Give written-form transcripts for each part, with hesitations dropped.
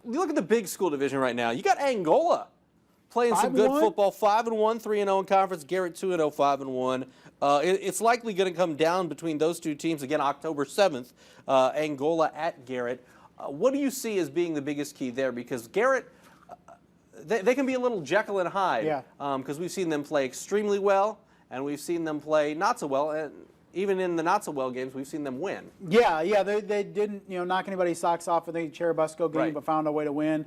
you look at the big school division right now. You got Angola playing some good football, 5-1, 3-0 in conference. Garrett 2-0, 5-1. It's likely going to come down between those two teams again October 7th. Angola at Garrett. What do you see as being the biggest key there? Because Garrett, they can be a little Jekyll and Hyde. Because we've seen them play extremely well, and we've seen them play not so well. And even in the not so well games, we've seen them win. Yeah, they didn't knock anybody's socks off in the Cherubusco game, but found a way to win.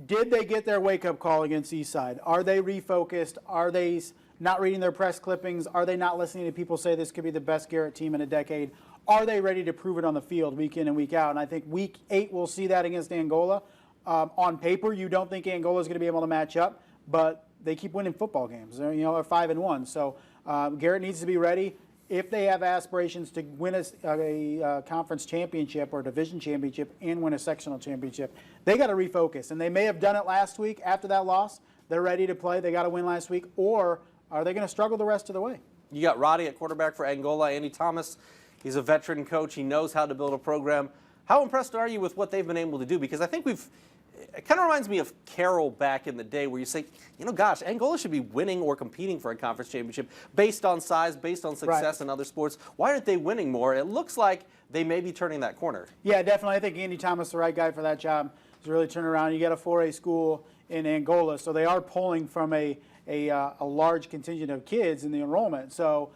Did they get their wake-up call against Eastside? Are they refocused? Are they not reading their press clippings? Are they not listening to people say this could be the best Garrett team in a decade? Are they ready to prove it on the field week in and week out? And I think week 8 we'll see that against Angola. On paper, you don't think Angola is going to be able to match up, but they keep winning football games. They're 5-1. So Garrett needs to be ready. If they have aspirations to win a conference championship or division championship and win a sectional championship, they got to refocus. And they may have done it last week after that loss. They're ready to play. They got to win last week. Or are they going to struggle the rest of the way? You got Roddy at quarterback for Angola. Andy Thomas, he's a veteran coach. He knows how to build a program. How impressed are you with what they've been able to do? Because I think it kind of reminds me of Carroll back in the day where you say, gosh, Angola should be winning or competing for a conference championship based on size, based on success in other sports. Why aren't they winning more? It looks like they may be turning that corner. Yeah, definitely. I think Andy Thomas is the right guy for that job to really turn around. You got a 4A school in Angola, so they are pulling from a large contingent of kids in the enrollment. So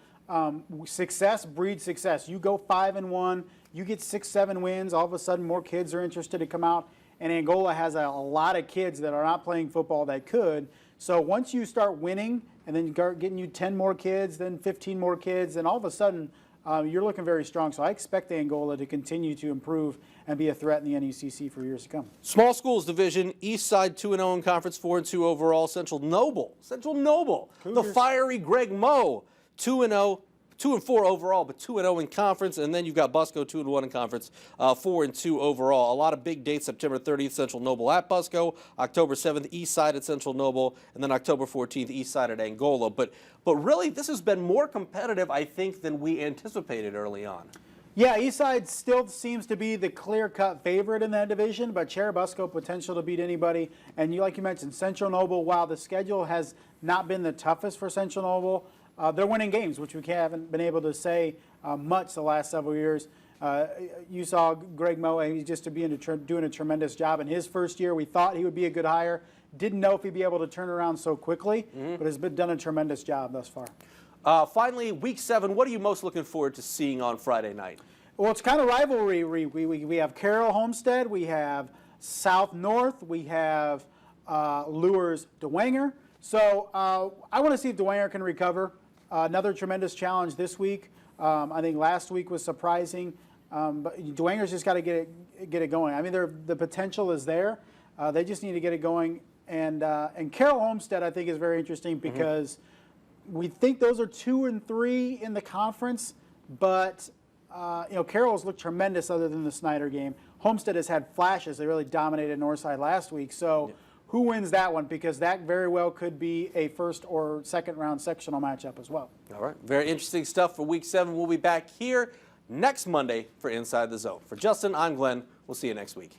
success breeds success. You go 5-1, you get 6-7 wins, all of a sudden more kids are interested to come out. And Angola has a lot of kids that are not playing football that could. So once you start winning and then getting you 10 more kids, then 15 more kids, then all of a sudden you're looking very strong. So I expect Angola to continue to improve and be a threat in the NECC for years to come. Small schools division, East Side 2-0 in conference, 4-2 overall. Central Noble, Cougars. The fiery Greg Moe, 2-0. 2-4 overall, but 2-0 in conference, and then you've got Busco 2-1 in conference, 4-2 overall. A lot of big dates: September 30th, Central Noble at Busco, October 7th, East Side at Central Noble, and then October 14th, East Side at Angola. But really, this has been more competitive, I think, than we anticipated early on. Yeah, Eastside still seems to be the clear-cut favorite in that division, but Cherubusco potential to beat anybody. And like you mentioned, Central Noble, while the schedule has not been the toughest for Central Noble, they're winning games, which we haven't been able to say much the last several years. You saw Greg Moe, he's just doing a tremendous job. In his first year, we thought he would be a good hire. Didn't know if he'd be able to turn around so quickly, but has done a tremendous job thus far. Finally, Week 7, what are you most looking forward to seeing on Friday night? Well, it's kind of rivalry. We have Carroll Homestead, we have South North, we have Lures Dwenger. So I want to see if Dwenger can recover. Another tremendous challenge this week. I think last week was surprising, but Dwenger's just got to get it going. I mean, the potential is there. They just need to get it going. And Carroll Homestead, I think, is very interesting because we think those are 2 and 3 in the conference, but Carroll's looked tremendous other than the Snyder game. Homestead has had flashes. They really dominated Northside last week. So. Yeah. Who wins that one? Because that very well could be a first or second round sectional matchup as well. All right. Very interesting stuff for Week 7. We'll be back here next Monday for Inside the Zone. For Justin, I'm Glenn. We'll see you next week.